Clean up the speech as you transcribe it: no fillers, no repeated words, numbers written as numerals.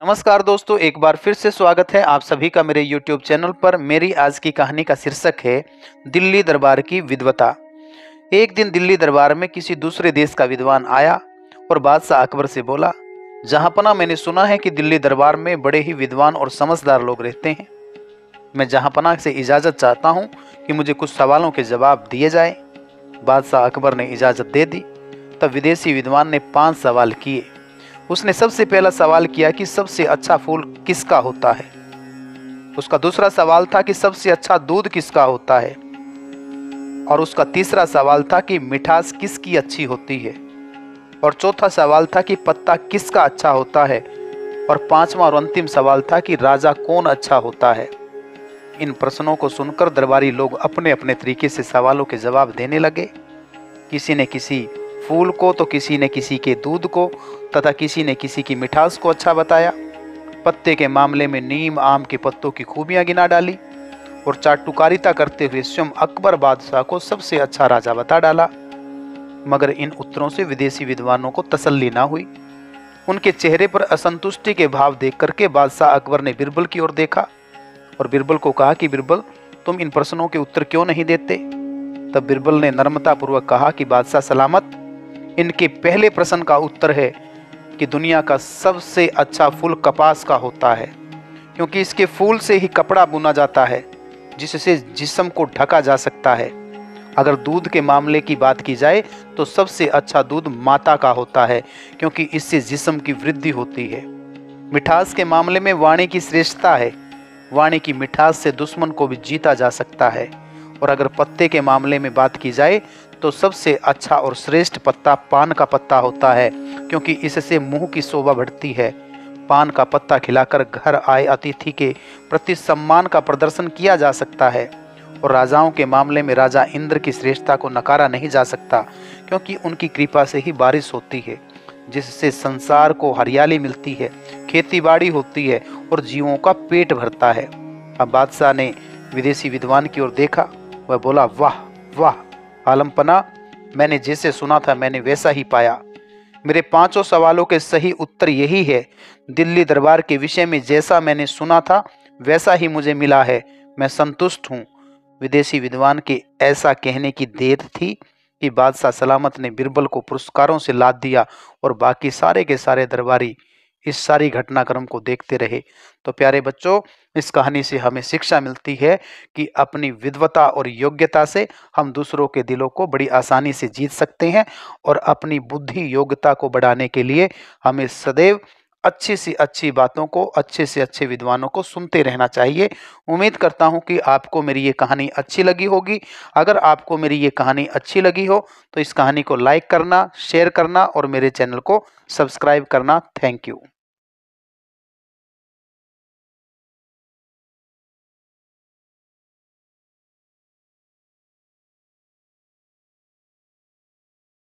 नमस्कार दोस्तों, एक बार फिर से स्वागत है आप सभी का मेरे YouTube चैनल पर। मेरी आज की कहानी का शीर्षक है दिल्ली दरबार की विद्वता। एक दिन दिल्ली दरबार में किसी दूसरे देश का विद्वान आया और बादशाह अकबर से बोला, जहाँपना मैंने सुना है कि दिल्ली दरबार में बड़े ही विद्वान और समझदार लोग रहते हैं। मैं जहाँपना से इजाज़त चाहता हूँ कि मुझे कुछ सवालों के जवाब दिए जाए। बादशाह अकबर ने इजाज़त दे दी। तब विदेशी विद्वान ने 5 सवाल किए। उसने सबसे पहला सवाल किया कि सबसे अच्छा फूल किसका होता है। उसका दूसरा सवाल था कि सबसे अच्छा दूध किसका होता है। और उसका तीसरा सवाल था कि मिठास किसकी अच्छी होती है। और चौथा सवाल था कि पत्ता किसका अच्छा होता है। और 5वां और अंतिम सवाल था कि राजा कौन अच्छा होता है। इन प्रश्नों को सुनकर दरबारी लोग अपने अपने तरीके से सवालों के जवाब देने लगे। किसी ने किसी फूल को तो किसी ने किसी के दूध को तथा किसी ने किसी की मिठास को अच्छा बताया। पत्ते के मामले में नीम आम के पत्तों की खूबियां गिना डाली और चाटुकारिता करते हुए स्वयं अकबर बादशाह को सबसे अच्छा राजा बता डाला। मगर इन उत्तरों से विदेशी विद्वानों को तसल्ली ना हुई। उनके चेहरे पर असंतुष्टि के भाव देख करके बादशाह अकबर ने बिरबल की ओर देखा और बिरबल को कहा कि बिरबल, तुम इन प्रश्नों के उत्तर क्यों नहीं देते। तब बिरबल ने नम्रता पूर्वक कहा कि बादशाह सलामत, इनके पहले प्रश्न का उत्तर है कि दुनिया का सबसे अच्छा फूल कपास का होता है, क्योंकि इसके फूल से ही कपड़ा बुना जाता है जिससे जिस्म को ढका जा सकता है। अगर दूध के मामले की बात की जाए तो सबसे अच्छा दूध माता का होता है, क्योंकि इससे जिस्म की वृद्धि होती है। मिठास के मामले में वाणी की श्रेष्ठता है। वाणी की मिठास से दुश्मन को भी जीता जा सकता है। और अगर पत्ते के मामले में बात की जाए तो सबसे अच्छा और श्रेष्ठ पत्ता पान का पत्ता होता है, क्योंकि इससे मुंह की शोभा बढ़ती है। पान का पत्ता खिलाकर घर आए अतिथि के प्रति सम्मान का प्रदर्शन किया जा सकता है। और राजाओं के मामले में राजा इंद्र की श्रेष्ठता को नकारा नहीं जा सकता, क्योंकि उनकी कृपा से ही बारिश होती है, जिससे संसार को हरियाली मिलती है, खेती बाड़ी होती है और जीवों का पेट भरता है। अब बादशाह ने विदेशी विद्वान की ओर देखा। वह बोला, वाह वाह आलमपना, मैंने जैसे सुना था मैंने वैसा ही पाया। मेरे 5 सवालों के सही उत्तर यही है। दिल्ली दरबार के विषय में जैसा मैंने सुना था वैसा ही मुझे मिला है। मैं संतुष्ट हूँ। विदेशी विद्वान के ऐसा कहने की देर थी कि बादशाह सलामत ने बिरबल को पुरस्कारों से लाद दिया और बाकी सारे के सारे दरबारी इस सारी घटनाक्रम को देखते रहे। तो प्यारे बच्चों, इस कहानी से हमें शिक्षा मिलती है कि अपनी विद्वता और योग्यता से हम दूसरों के दिलों को बड़ी आसानी से जीत सकते हैं। और अपनी बुद्धि योग्यता को बढ़ाने के लिए हमें सदैव अच्छी से अच्छी बातों को, अच्छे से अच्छे विद्वानों को सुनते रहना चाहिए। उम्मीद करता हूं कि आपको मेरी ये कहानी अच्छी लगी होगी। अगर आपको मेरी ये कहानी अच्छी लगी हो तो इस कहानी को लाइक करना, शेयर करना और मेरे चैनल को सब्सक्राइब करना। Thank you.